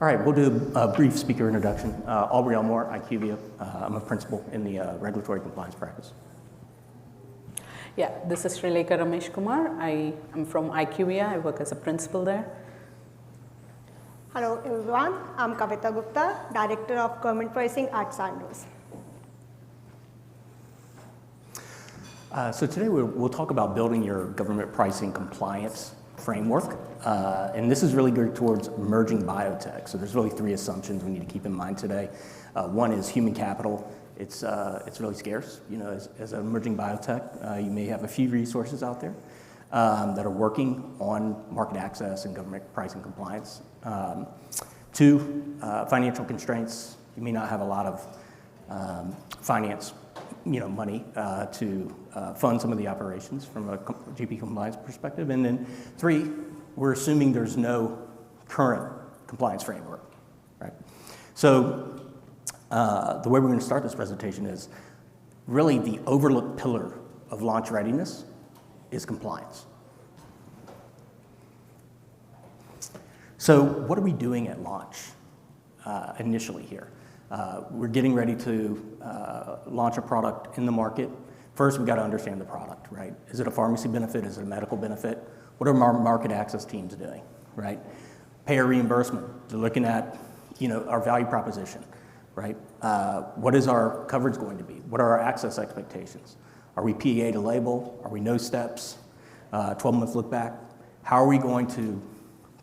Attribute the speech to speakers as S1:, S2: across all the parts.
S1: All right, we'll do a brief speaker introduction. Aubrey Elmore, IQVIA. I'm a principal in the regulatory compliance practice.
S2: Yeah, this is Srilekha Ramesh Kumar. I am from IQVIA. I work as a principal there.
S3: Hello everyone, I'm Kavita Gupta, Director of Government Pricing at Sandoz.
S1: So today we'll talk about building your government pricing compliance framework. And this is really geared towards emerging biotech. So there's really three assumptions we need to keep in mind today. One is human capital. It's really scarce. You know, as an emerging biotech, you may have a few resources out there that are working on market access and government pricing compliance. Two, financial constraints. You may not have a lot of finance, money to fund some of the operations from a GP compliance perspective. And then three, we're assuming there's no current compliance framework, right? So the way we're going to start this presentation is really the overlooked pillar of launch readiness is compliance. So what are we doing at launch initially here? We're getting ready to launch a product in the market. First, we've got to understand the product, right? Is it a pharmacy benefit? Is it a medical benefit? What are our market access teams doing, right? Payer reimbursement. They're looking at, our value proposition, right? What is our coverage going to be? What are our access expectations? Are we PEA to label? Are we no steps? 12-month look back? How are we going to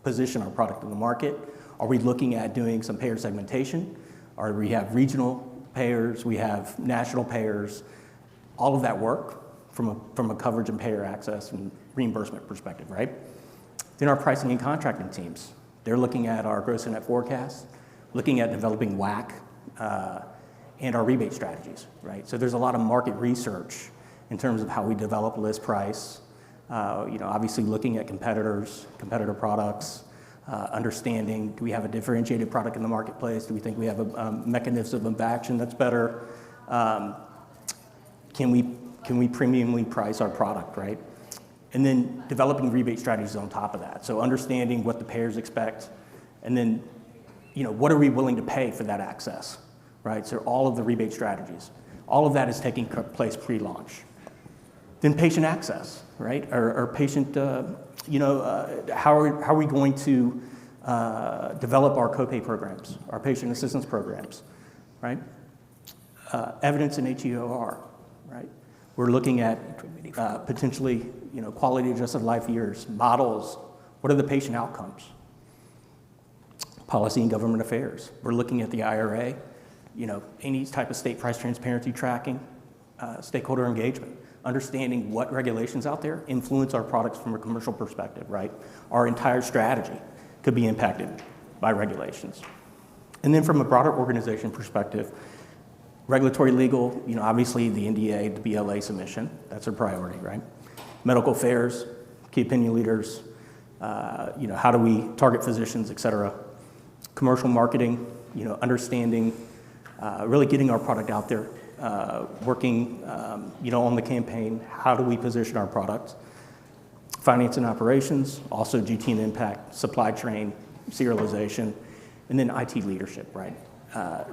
S1: position our product in the market? Are we looking at doing some payer segmentation? Or we have regional payers, we have national payers, all of that work from a coverage and payer access and reimbursement perspective, right? Then our pricing and contracting teams, they're looking at our gross and net forecast, looking at developing WAC and our rebate strategies, right? So there's a lot of market research in terms of how we develop list price, obviously looking at competitor products, understanding, do we have a differentiated product in the marketplace? Do we think we have a mechanism of action that's better? Can we premiumly price our product, right? And then developing rebate strategies on top of that. So understanding what the payers expect, and then, what are we willing to pay for that access, right? So all of the rebate strategies, all of that is taking place pre-launch. Then patient access, right? Or patient, how are we going to develop our copay programs, our patient assistance programs, right? Evidence in HEOR, right? We're looking at potentially, quality adjusted life years, models. What are the patient outcomes? Policy and government affairs. We're looking at the IRA, any type of state price transparency tracking, stakeholder engagement. Understanding what regulations out there influence our products from a commercial perspective, right? Our entire strategy could be impacted by regulations. And then from a broader organization perspective, regulatory legal, obviously the NDA, the BLA submission, that's a priority, right? Medical affairs, key opinion leaders, how do we target physicians, et cetera. Commercial marketing, understanding, really getting our product out there. Working, on the campaign, how do we position our products? Finance and operations, also GT and impact, supply chain, serialization, and then IT leadership, right?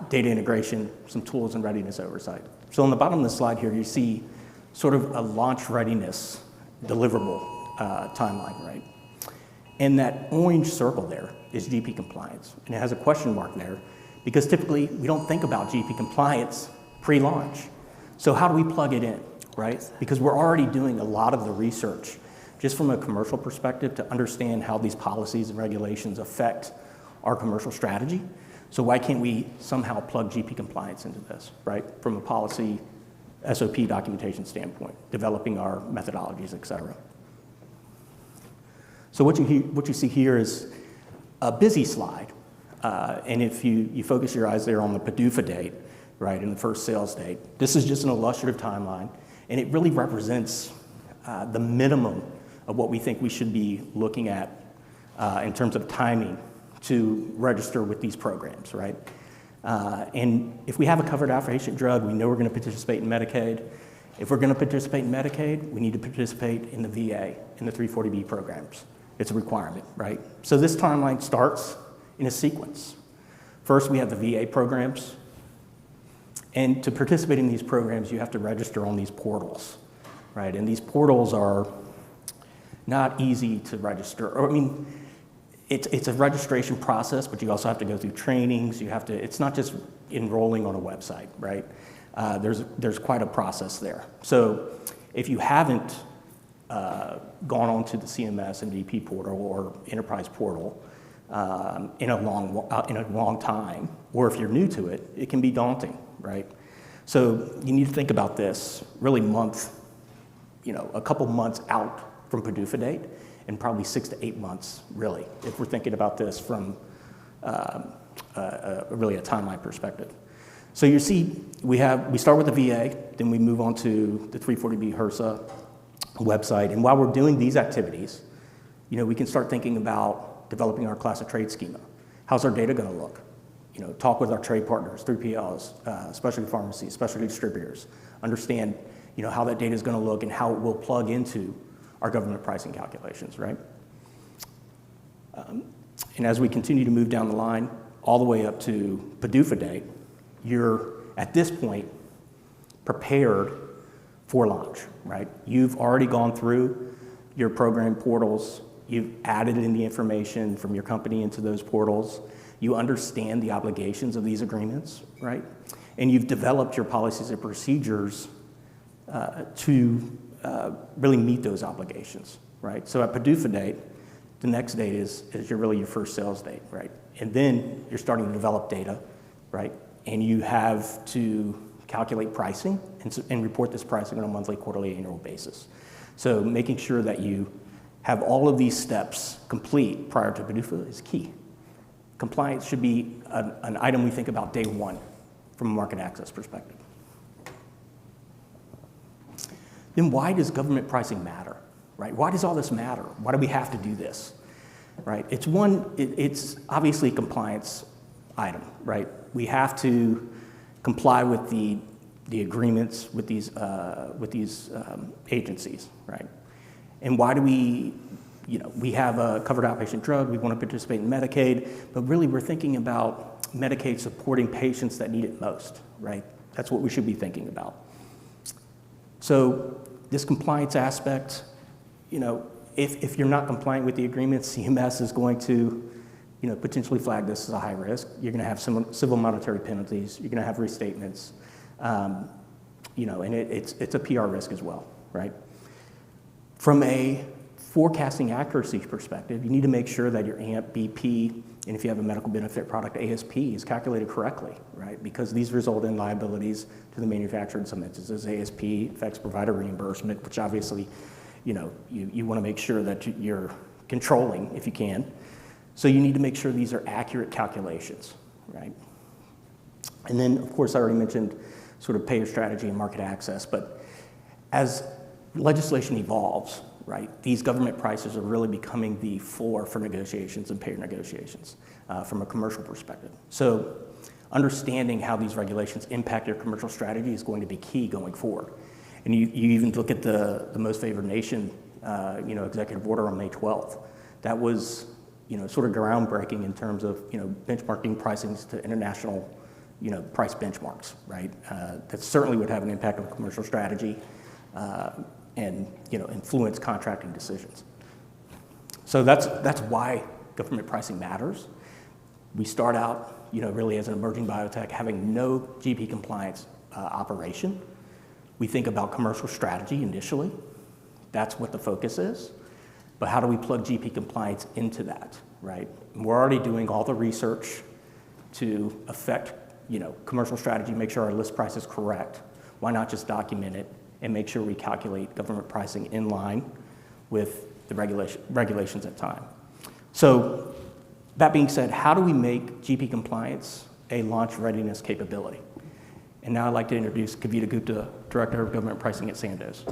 S1: Data integration, some tools and readiness oversight. So on the bottom of the slide here, you see sort of a launch readiness deliverable timeline, right? And that orange circle there is GP compliance, and it has a question mark there because typically we don't think about GP compliance pre-launch. So how do we plug it in, right? Because we're already doing a lot of the research just from a commercial perspective to understand how these policies and regulations affect our commercial strategy. So why can't we somehow plug GP compliance into this, right? From a policy, SOP documentation standpoint, developing our methodologies, et cetera. So what you see here is a busy slide. And if you focus your eyes there on the PDUFA date, right, in the first sales date. This is just an illustrative timeline, and it really represents the minimum of what we think we should be looking at in terms of timing to register with these programs, right? And if we have a covered outpatient drug, we know we're going to participate in Medicaid. If we're going to participate in Medicaid, we need to participate in the VA, in the 340B programs. It's a requirement, right? So this timeline starts in a sequence. First, we have the VA programs. And to participate in these programs, you have to register on these portals, right? And these portals are not easy to register. Or, I mean, it's a registration process, but you also have to go through trainings. It's not just enrolling on a website, right? There's quite a process there. So if you haven't gone on to the CMS and VP portal or enterprise portal in a long time, or if you're new to it, it can be daunting, right? So you need to think about this really a couple months out from PDUFA date, and probably 6 to 8 months, really, if we're thinking about this from really a timeline perspective. So you see, we start with the VA, then we move on to the 340B HRSA website, and while we're doing these activities, we can start thinking about developing our class of trade schema. How's our data going to look? Talk with our trade partners, 3PLs, specialty pharmacies, specialty distributors, understand, how that data is going to look and how it will plug into our government pricing calculations, right? And as we continue to move down the line, all the way up to PDUFA date, you're, at this point, prepared for launch, right? You've already gone through your program portals. You've added in the information from your company into those portals. You understand the obligations of these agreements, right? And you've developed your policies and procedures to really meet those obligations, right? So at PDUFA date, the next date is your first sales date, right? And then you're starting to develop data, right? And you have to calculate pricing and report this pricing on a monthly, quarterly, annual basis. So making sure that you have all of these steps complete prior to PDUFA is key. Compliance should be an item we think about day one from a market access perspective. Then why does government pricing matter, right? Why does all this matter? Why do we have to do this, right? It's obviously a compliance item, right? We have to comply with the agreements with these agencies, right? And why do we have a covered outpatient drug, we want to participate in Medicaid, but really we're thinking about Medicaid supporting patients that need it most, right? That's what we should be thinking about. So this compliance aspect, if you're not compliant with the agreements, CMS is going to, potentially flag this as a high risk. You're going to have some civil monetary penalties. You're going to have restatements, and it's a PR risk as well, right? From a forecasting accuracy perspective, you need to make sure that your AMP, BP, and if you have a medical benefit product, ASP, is calculated correctly, right? Because these result in liabilities to the manufacturer in some instances. ASP affects provider reimbursement, which obviously, you want to make sure that you're controlling if you can. So you need to make sure these are accurate calculations, right? And then, of course, I already mentioned sort of payer strategy and market access, but as legislation evolves, right, these government prices are really becoming the floor for negotiations and payer negotiations from a commercial perspective. So understanding how these regulations impact your commercial strategy is going to be key going forward. And you even look at the most favored nation, executive order on May 12th. That was, sort of groundbreaking in terms of, benchmarking pricings to international, price benchmarks, right? That certainly would have an impact on commercial strategy and, influence contracting decisions. So that's why government pricing matters. We start out, really as an emerging biotech having no GP compliance operation. We think about commercial strategy initially. That's what the focus is. But how do we plug GP compliance into that, right? And we're already doing all the research to affect, commercial strategy, make sure our list price is correct. Why not just document it and make sure we calculate government pricing in line with the regulations at time? So that being said, how do we make GP compliance a launch readiness capability? And now I'd like to introduce Kavita Gupta, Director of Government Pricing at Sandoz.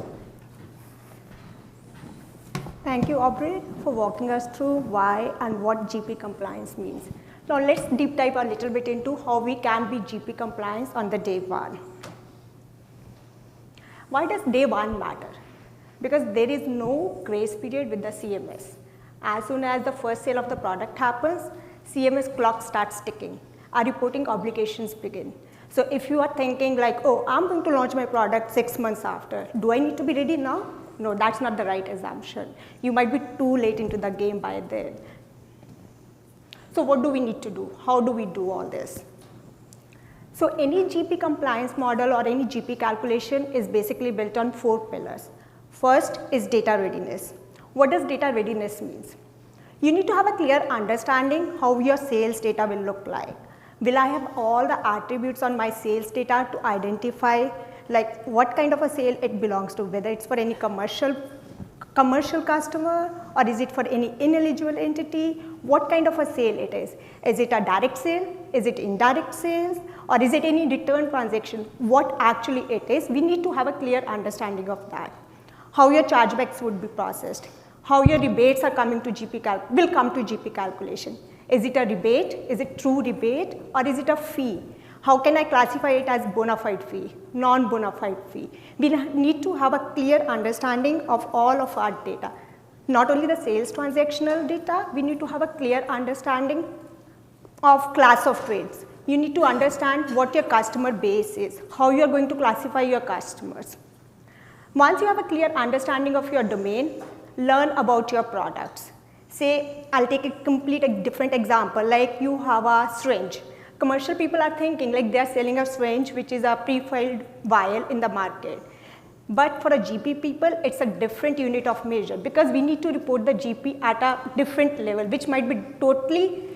S3: Thank you, Aubrey, for walking us through why and what GP compliance means. Now let's deep dive a little bit into how we can be GP compliance on the day one. Why does day one matter? Because there is no grace period with the CMS. As soon as the first sale of the product happens, CMS clock starts ticking. Our reporting obligations begin. So if you are thinking like, oh, I'm going to launch my product 6 months after, do I need to be ready now? No, that's not the right assumption. You might be too late into the game by then. So what do we need to do? How do we do all this? So any GP compliance model or any GP calculation is basically built on 4 pillars. First is data readiness. What does data readiness mean? You need to have a clear understanding how your sales data will look like. Will I have all the attributes on my sales data to identify like what kind of a sale it belongs to, whether it's for any commercial customer or is it for any ineligible entity, what kind of a sale it is. Is it a direct sale, is it indirect sales, or is it any return transaction, what actually it is. We need to have a clear understanding of that. How your chargebacks would be processed, how your rebates are coming to will come to GP calculation. Is it a rebate, is it true rebate, or is it a fee? How can I classify it as bona fide fee, non-bona fide fee? We need to have a clear understanding of all of our data. Not only the sales transactional data, we need to have a clear understanding of class of trades. You need to understand what your customer base is, how you are going to classify your customers. Once you have a clear understanding of your domain, learn about your products. Say, I'll take a different example, like you have a syringe. Commercial people are thinking like they are selling a syringe which is a pre-filled vial in the market. But for a GP people, it's a different unit of measure because we need to report the GP at a different level, which might be totally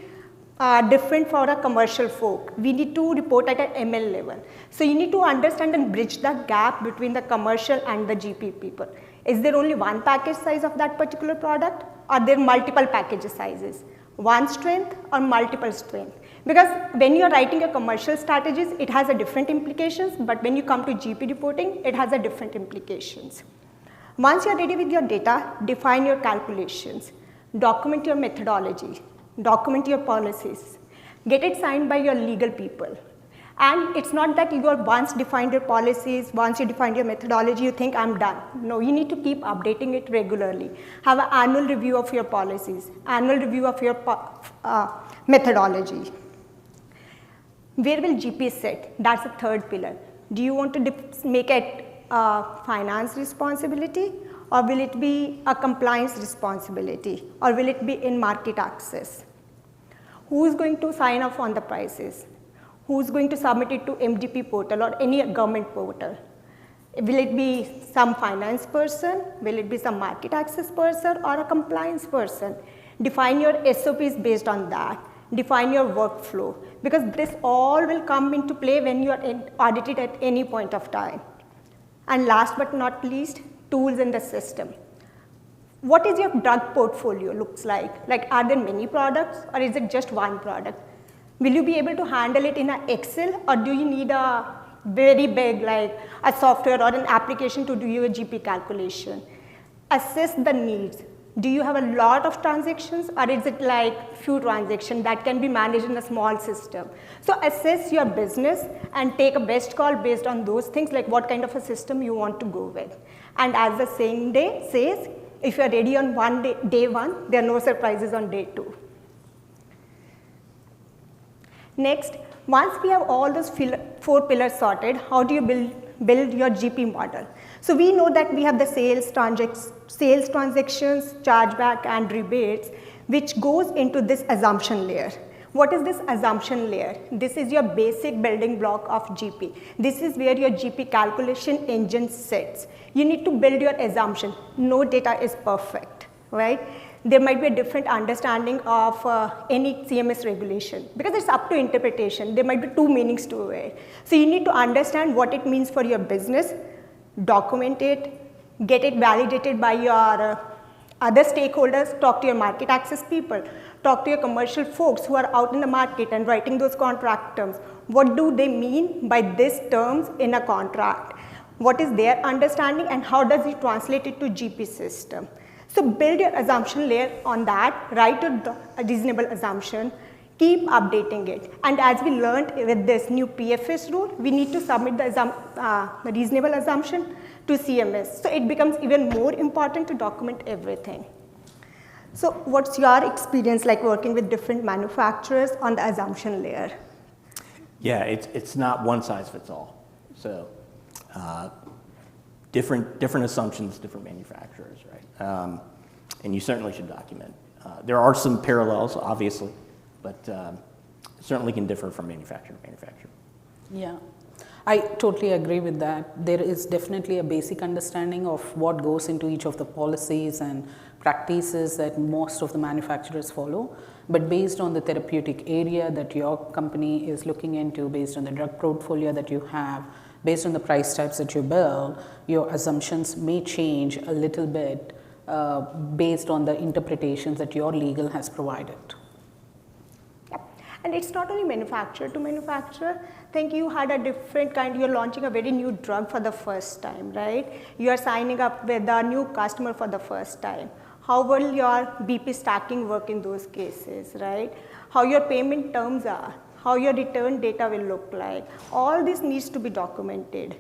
S3: different for a commercial folk. We need to report at an ML level. So you need to understand and bridge the gap between the commercial and the GP people. Is there only one package size of that particular product? Are there multiple package sizes? One strength or multiple strength? Because when you are writing your commercial strategies, it has a different implications, but when you come to GP reporting, it has a different implications. Once you are ready with your data, define your calculations, document your methodology, document your policies, get it signed by your legal people. And it's not that you are once defined your policies, once you defined your methodology, you think I'm done. No, you need to keep updating it regularly. Have an annual review of your policies, annual review of your methodology. Where will GP sit? That's the third pillar. Do you want to make it a finance responsibility, or will it be a compliance responsibility, or will it be in market access? Who is going to sign off on the prices? Who is going to submit it to MDP portal or any government portal? Will it be some finance person? Will it be some market access person or a compliance person? Define your SOPs based on that. Define your workflow, because this all will come into play when you are audited at any point of time. And last but not least, tools in the system. What is your drug portfolio looks like? Like, are there many products or is it just one product? Will you be able to handle it in an Excel, or do you need a very big like a software or an application to do your GP calculation? Assess the needs. Do you have a lot of transactions, or is it like few transactions that can be managed in a small system? So assess your business and take a best call based on those things, like what kind of a system you want to go with. And as the saying says, if you are ready on day one, there are no surprises on day 2. Next, once we have all those 4 pillars sorted, how do you build your GP model? So we know that we have the sales transactions, chargeback and rebates, which goes into this assumption layer. What is this assumption layer? This is your basic building block of GP. This is where your GP calculation engine sits. You need to build your assumption. No data is perfect, right? There might be a different understanding of any CMS regulation, because it's up to interpretation. There might be 2 meanings to it. So you need to understand what it means for your business, document it, get it validated by your other stakeholders, talk to your market access people, talk to your commercial folks who are out in the market and writing those contract terms. What do they mean by these terms in a contract? What is their understanding and how does it translate it to GP system? So build your assumption layer on that, write a reasonable assumption, keep updating it. And as we learned with this new PFS rule, we need to submit the reasonable assumption to CMS. So it becomes even more important to document everything. So what's your experience like working with different manufacturers on the assumption layer?
S1: Yeah, it's not one size fits all. So different assumptions, different manufacturers, right? And you certainly should document. There are some parallels, obviously, but certainly can differ from manufacturer to manufacturer.
S2: Yeah, I totally agree with that. There is definitely a basic understanding of what goes into each of the policies and practices that most of the manufacturers follow. But based on the therapeutic area that your company is looking into, based on the drug portfolio that you have, based on the price types that you build, your assumptions may change a little bit based on the interpretations that your legal has provided.
S3: And it's not only manufacturer to manufacturer. Think you had a different kind, you're launching a very new drug for the first time, right? You are signing up with a new customer for the first time. How will your BP stacking work in those cases, right? How your payment terms are, how your return data will look like. All this needs to be documented.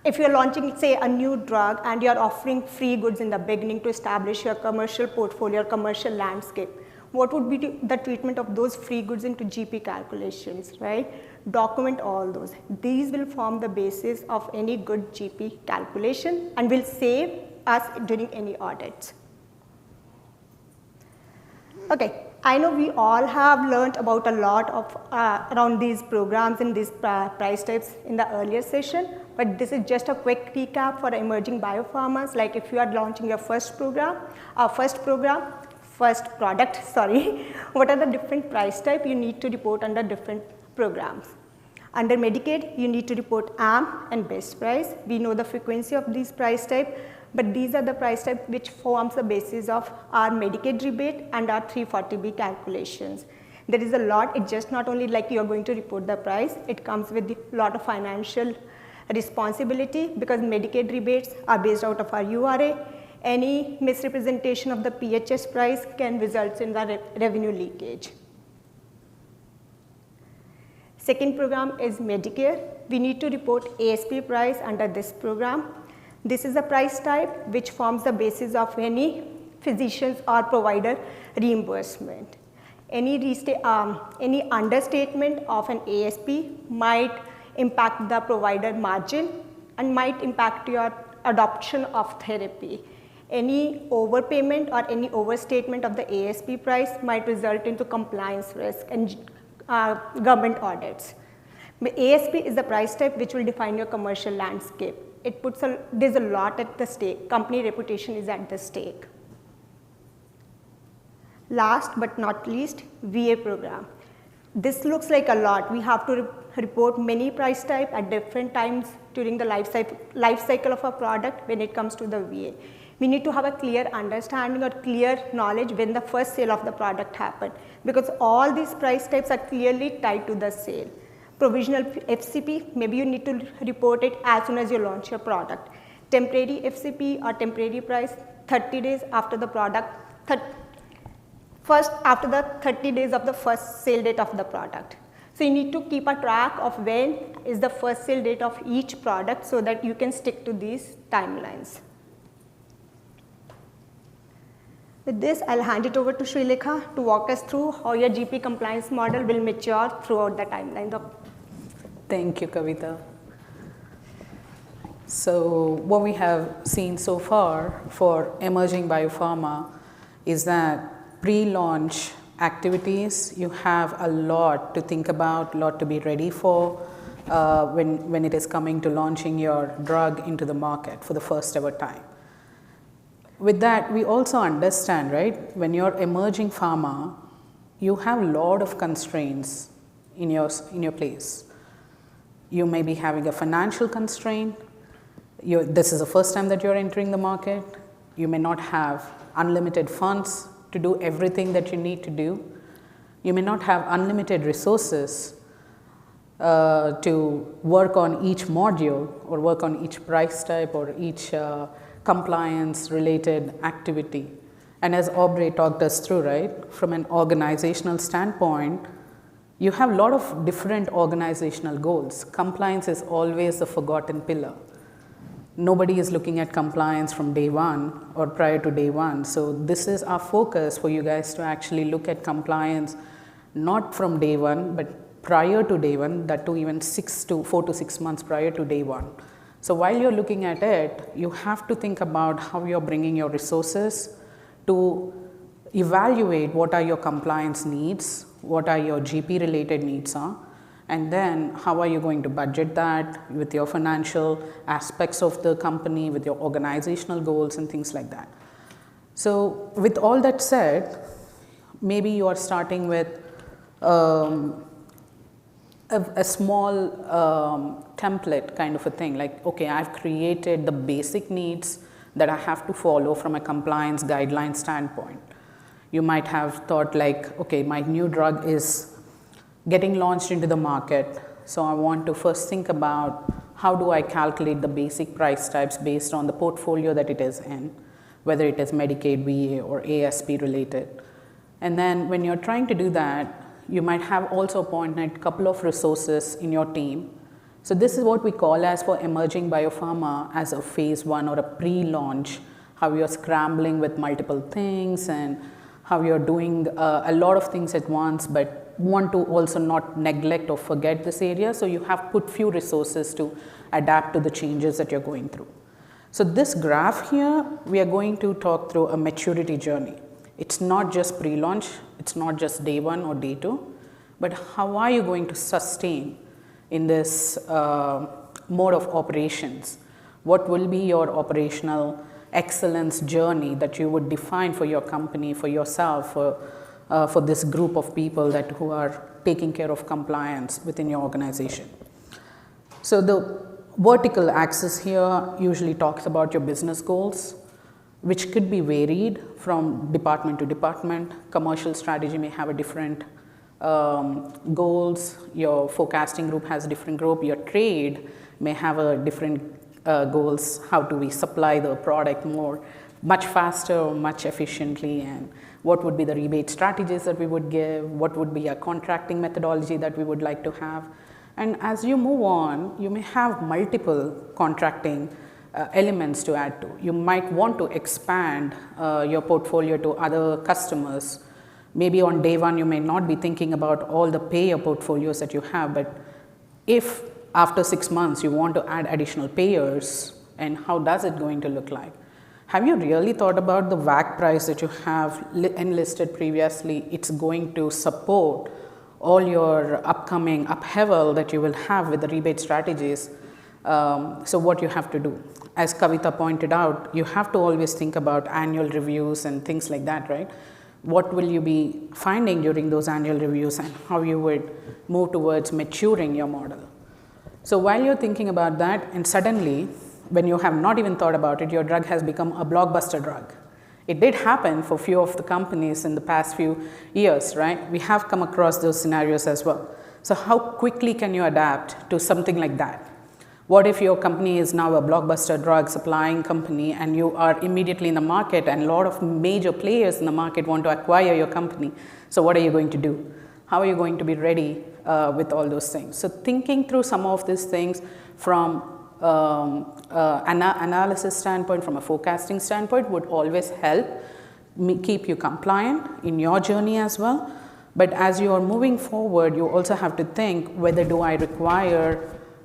S3: If you're launching, say, a new drug and you're offering free goods in the beginning to establish your commercial portfolio, commercial landscape, what would be the treatment of those free goods into GP calculations, right? Document all those. These will form the basis of any good GP calculation and will save us during any audits. Okay, I know we all have learned about a lot of around these programs and these price types in the earlier session, but this is just a quick recap for emerging biopharmas. Like if you are launching your first product, what are the different price type you need to report under different programs. Under Medicaid, you need to report AM and best price. We know the frequency of these price type, but these are the price type which forms the basis of our Medicaid rebate and our 340B calculations. There is a lot, it's just not only like you are going to report the price, it comes with a lot of financial responsibility because Medicaid rebates are based out of our URA. Any misrepresentation of the PHS price can result in the revenue leakage. Second program is Medicare. We need to report ASP price under this program. This is a price type which forms the basis of any physicians or provider reimbursement. Any understatement of an ASP might impact the provider margin and might impact your adoption of therapy. Any overpayment or any overstatement of the ASP price might result into compliance risk and government audits. But ASP is the price type which will define your commercial landscape. There's a lot at the stake. Company reputation is at the stake. Last but not least, VA program. This looks like a lot. We have to report many price type at different times during the life cycle of a product when it comes to the VA. We need to have a clear understanding or clear knowledge when the first sale of the product happened because all these price types are clearly tied to the sale. Provisional FCP, maybe you need to report it as soon as you launch your product. Temporary FCP or temporary price 30 days after the product, after the 30 days of the first sale date of the product. So you need to keep a track of when is the first sale date of each product so that you can stick to these timelines. With this, I'll hand it over to Srilekha to walk us through how your GP compliance model will mature throughout the timeline.
S2: Thank you, Kavita. So what we have seen so far for emerging biopharma is that pre-launch activities, you have a lot to think about, a lot to be ready for when it is coming to launching your drug into the market for the first ever time. With that, we also understand, right, when you're emerging pharma, you have a lot of constraints in your place. You may be having a financial constraint. This is the first time that you're entering the market. You may not have unlimited funds to do everything that you need to do. You may not have unlimited resources to work on each module or work on each price type or each compliance related activity. And as Aubrey talked us through, right, from an organizational standpoint, you have a lot of different organizational goals. Compliance is always a forgotten pillar. nobody is looking at compliance from day one or prior to day one. So this is our focus for you guys to actually look at compliance not from day one, but prior to day one, that to even 4 to 6 months prior to day one. So while you're looking at it, you have to think about how you're bringing your resources to evaluate what are your compliance needs, what are your GP related needs are, and then how are you going to budget that with your financial aspects of the company, with your organizational goals and things like that. So with all that said, maybe you are starting with a small template kind of a thing, like, okay, I've created the basic needs that I have to follow from a compliance guideline standpoint. You might have thought like, okay, my new drug is getting launched into the market, so I want to first think about how do I calculate the basic price types based on the portfolio that it is in, whether it is Medicaid, VA, or ASP related. And then when you're trying to do that, you might have also appointed a couple of resources in your team. So this is what we call as for emerging biopharma as a phase 1 or a pre-launch, how you're scrambling with multiple things and how you're doing a lot of things at once, but want to also not neglect or forget this area. So you have put few resources to adapt to the changes that you're going through. So this graph here, we are going to talk through a maturity journey. It's not just pre-launch, it's not just day 1 or day 2, but how are you going to sustain in this mode of operations? What will be your operational excellence journey that you would define for your company, for yourself, for this group of people who are taking care of compliance within your organization? So the vertical axis here usually talks about your business goals, which could be varied from department to department. Commercial strategy may have a different goals. Your forecasting group has a different group. Your trade may have a different goals. How do we supply the product much faster or much efficiently, and what would be the rebate strategies that we would give, what would be a contracting methodology that we would like to have. And as you move on, you may have multiple contracting elements to add to. You might want to expand your portfolio to other customers. Maybe on day 1 you may not be thinking about all the payer portfolios that you have, but if after 6 months you want to add additional payers, and how does it going to look like? Have you really thought about the WAC price that you have enlisted previously? It's going to support all your upcoming upheaval that you will have with the rebate strategies. So what you have to do, as Kavita pointed out, you have to always think about annual reviews and things like that, right? What will you be finding during those annual reviews, and how you would move towards maturing your model? So while you're thinking about that, and suddenly, when you have not even thought about it, your drug has become a blockbuster drug. It did happen for few of the companies in the past few years, right? We have come across those scenarios as well. So how quickly can you adapt to something like that? What if your company is now a blockbuster drug supplying company, and you are immediately in the market, and a lot of major players in the market want to acquire your company? So what are you going to do? How are you going to be ready with all those things? So thinking through some of these things from analysis standpoint, from a forecasting standpoint, would always help keep you compliant in your journey as well. But as you are moving forward, you also have to think, whether do I require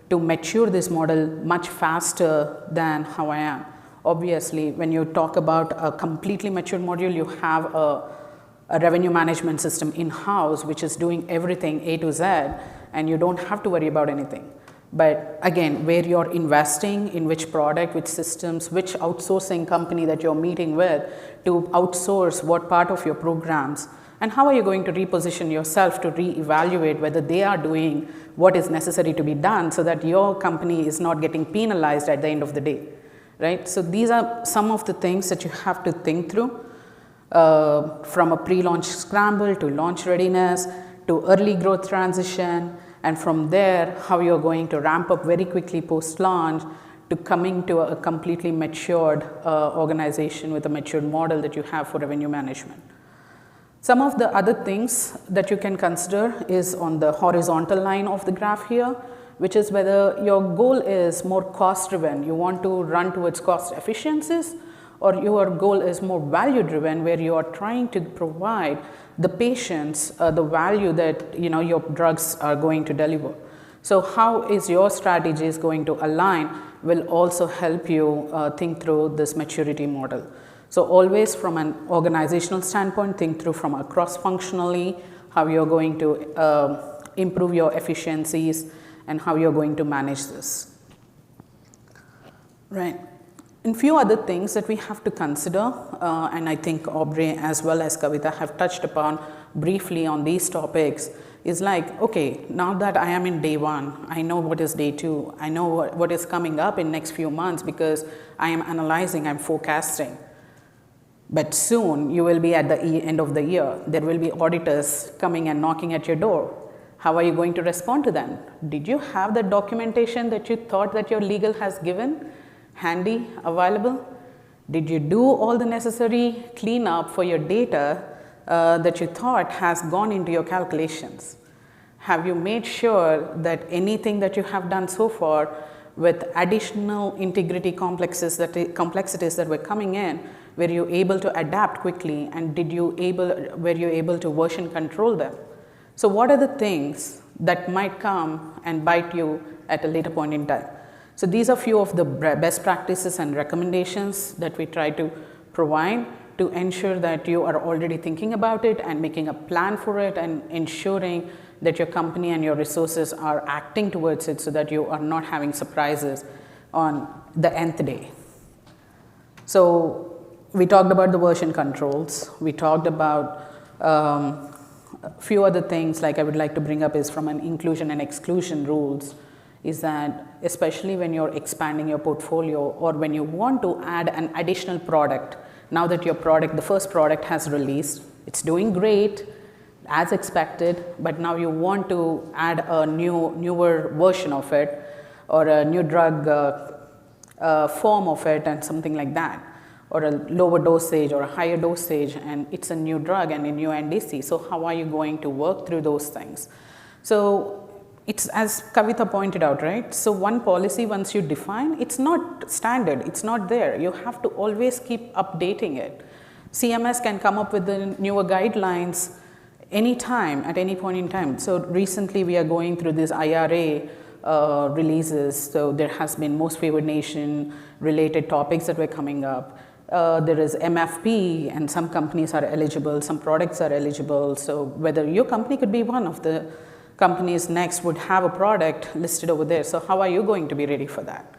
S2: to mature this model much faster than how I am? Obviously, when you talk about a completely mature module, you have a revenue management system in-house, which is doing everything A to Z, and you don't have to worry about anything. But again, where you're investing in which product, which systems, which outsourcing company that you're meeting with to outsource what part of your programs, and how are you going to reposition yourself to reevaluate whether they are doing what is necessary to be done, so that your company is not getting penalized at the end of the day, right? So these are some of the things that you have to think through, from a pre-launch scramble to launch readiness to early growth transition, and from there, how you're going to ramp up very quickly post-launch to coming to a completely matured organization with a matured model that you have for revenue management. Some of the other things that you can consider is on the horizontal line of the graph here, which is whether your goal is more cost driven, you want to run towards cost efficiencies, or your goal is more value driven, where you are trying to provide the patients the value that your drugs are going to deliver. So how is your strategies going to align will also help you think through this maturity model. So always from an organizational standpoint, think through from a cross-functionally, how you're going to improve your efficiencies and how you're going to manage this. Right. And few other things that we have to consider, and I think Aubrey as well as Kavita have touched upon briefly on these topics, is like, okay, now that I am in day one, I know what is day two, I know what is coming up in next few months because I am analyzing, I'm forecasting. But soon you will be at the end of the year. There will be auditors coming and knocking at your door. How are you going to respond to them? Did you have the documentation that you thought that your legal has given handy, available? Did you do all the necessary cleanup for your data that you thought has gone into your calculations? Have you made sure that anything that you have done so far with additional integrity complexities that were coming in, were you able to adapt quickly, and were you able to version control them? So what are the things that might come and bite you at a later point in time? So these are few of the best practices and recommendations that we try to provide to ensure that you are already thinking about it and making a plan for it and ensuring that your company and your resources are acting towards it so that you are not having surprises on the nth day. So we talked about the version controls. We talked about a few other things like I would like to bring up is from an inclusion and exclusion rules, is that especially when you're expanding your portfolio or when you want to add an additional product, now that your product, the first product has released, it's doing great as expected, but now you want to add a newer version of it or a new drug form of it and something like that, or a lower dosage or a higher dosage, and it's a new drug and a new NDC. So how are you going to work through those things? So it's as Kavita pointed out, right? So one policy once you define, it's not standard, it's not there. You have to always keep updating it. CMS can come up with the newer guidelines anytime, at any point in time. So recently we are going through this IRA releases. So there has been most favored nation related topics that were coming up. There is MFP, and some companies are eligible, some products are eligible. So whether your company could be one of the companies next would have a product listed over there. So how are you going to be ready for that,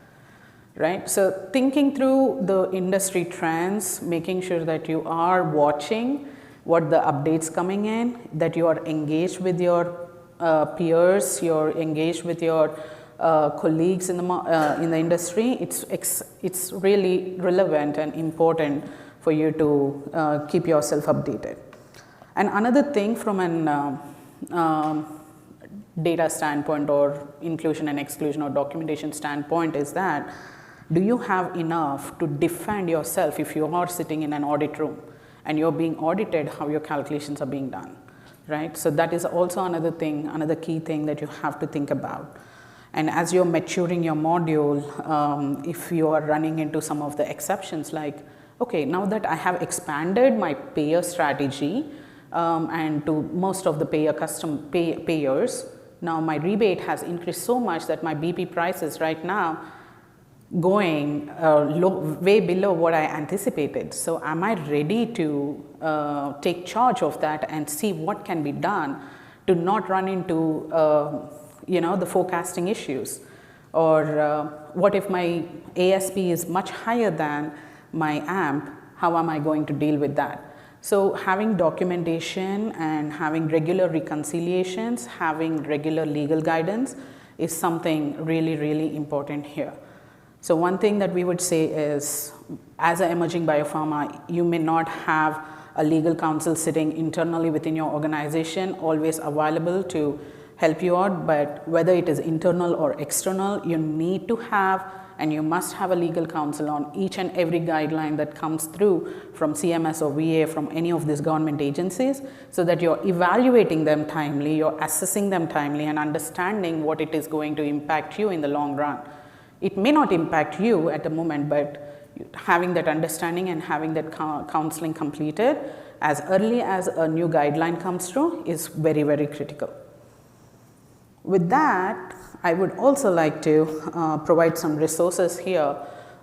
S2: right? So thinking through the industry trends, making sure that you are watching what the updates coming in, that you are engaged with your peers, you're engaged with your colleagues in the industry. It's really relevant and important for you to keep yourself updated. And another thing from an data standpoint or inclusion and exclusion or documentation standpoint is that, do you have enough to defend yourself if you are sitting in an audit room and you're being audited, how your calculations are being done, right? So that is also another thing, another key thing that you have to think about. And as you're maturing your module, if you are running into some of the exceptions like, okay, now that I have expanded my payer strategy and to most of the payers, now my rebate has increased so much that my BP prices right now going way below what I anticipated. So am I ready to take charge of that and see what can be done to not run into the forecasting issues? Or what if my ASP is much higher than my AMP? How am I going to deal with that? So having documentation and having regular reconciliations, having regular legal guidance is something really, really important here. So one thing that we would say is, as an emerging biopharma, you may not have a legal counsel sitting internally within your organization, always available to help you out, but whether it is internal or external, you need to have and you must have a legal counsel on each and every guideline that comes through from CMS or VA, from any of these government agencies, so that you're evaluating them timely, you're assessing them timely, and understanding what it is going to impact you in the long run. It may not impact you at the moment, but having that understanding and having that counseling completed as early as a new guideline comes through is very, very critical. With that, I would also like to provide some resources here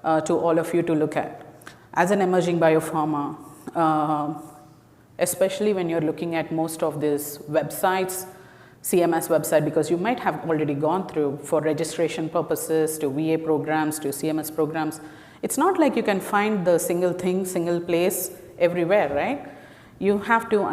S2: to all of you to look at. As an emerging biopharma, especially when you're looking at most of these websites, CMS website, because you might have already gone through for registration purposes to VA programs to CMS programs, it's not like you can find the single thing, single place everywhere, right? You have to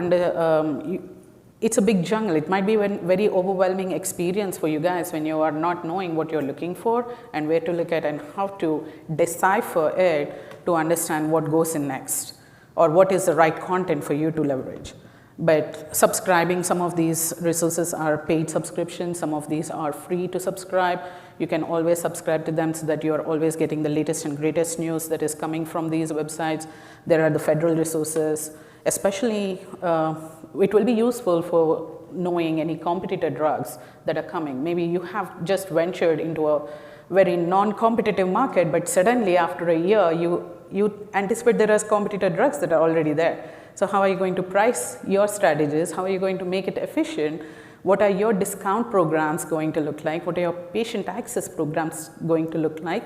S2: it's a big jungle. It might be a very overwhelming experience for you guys when you are not knowing what you're looking for and where to look at and how to decipher it to understand what goes in next or what is the right content for you to leverage. But subscribing, some of these resources are paid subscriptions, some of these are free to subscribe. You can always subscribe to them so that you are always getting the latest and greatest news that is coming from these websites. There are the federal resources. Especially, it will be useful for knowing any competitor drugs that are coming. Maybe you have just ventured into a very non-competitive market, but suddenly after a year, you anticipate there are competitor drugs that are already there. So how are you going to price your strategies? How are you going to make it efficient? What are your discount programs going to look like? What are your patient access programs going to look like?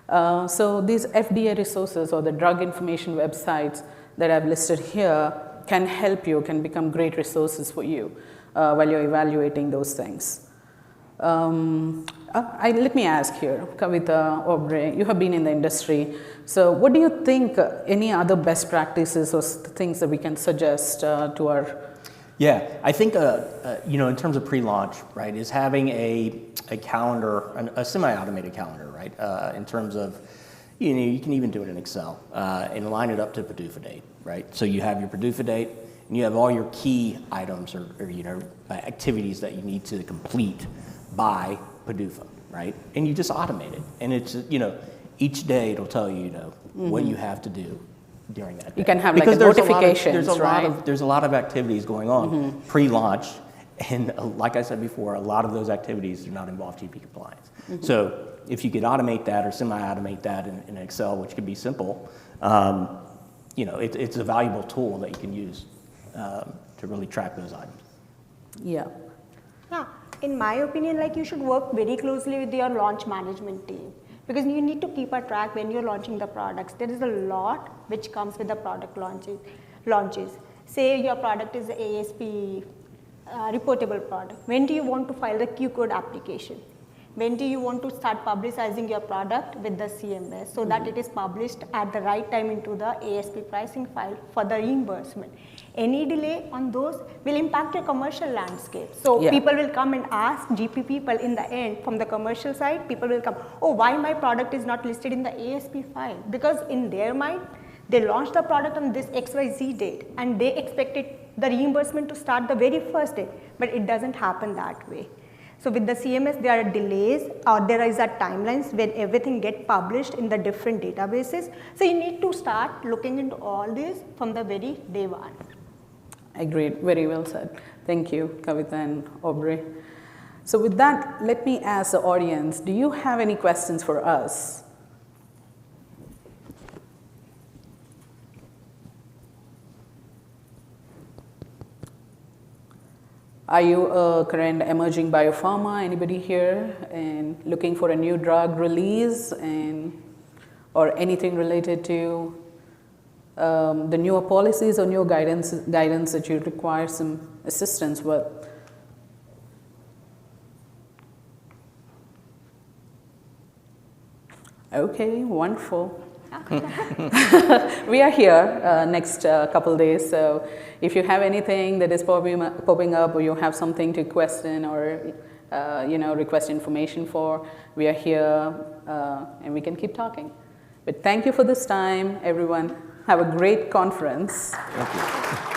S2: So these FDA resources or the drug information websites that I've listed here can help you, can become great resources for you while you're evaluating those things. Let me ask here, Kavita, Aubrey, you have been in the industry. So what do you think any other best practices or things that we can suggest to our...
S1: Yeah, I think, in terms of pre-launch, right, is having a calendar, a semi-automated calendar, right, in terms of, you can even do it in Excel and line it up to PDUFA date, right? So you have your PDUFA date and you have all your key items or activities that you need to complete by PDUFA, right? And you just automate it. And it's, each day it'll tell you, what you have to do during that day.
S2: You can have because like notifications,
S1: there's a lot of activities going on pre-launch. And like I said before, a lot of those activities do not involve GP compliance. So if you could automate that or semi-automate that in Excel, which could be simple, it's a valuable tool that you can use to really track those items.
S2: Yeah.
S3: Yeah. In my opinion, you should work very closely with your launch management team because you need to keep a track when you're launching the products. There is a lot which comes with the product launches. Say your product is ASP reportable product. When do you want to file the Q code application? When do you want to start publicizing your product with the CMS so that it is published at the right time into the ASP pricing file for the reimbursement? Any delay on those will impact your commercial landscape. So people will come and ask GP people in the end from the commercial side, people will come, oh, why my product is not listed in the ASP file? Because in their mind, they launched the product on this XYZ date and they expected the reimbursement to start the very first day, but it doesn't happen that way. So with the CMS, there are delays or there is a timelines when everything gets published in the different databases. So you need to start looking into all this from the very day one.
S2: Agreed, very well said. Thank you, Kavita and Aubrey. So with that, let me ask the audience, do you have any questions for us? Are you a current emerging biopharma? Anybody here and looking for a new drug release or anything related to the newer policies or new guidance that you require some assistance with? Okay, wonderful. We are here next couple days, so if you have anything that is popping up or you have something to question or request information for, we are here and we can keep talking. But thank you for this time, everyone. Have a great conference.
S1: Thank you.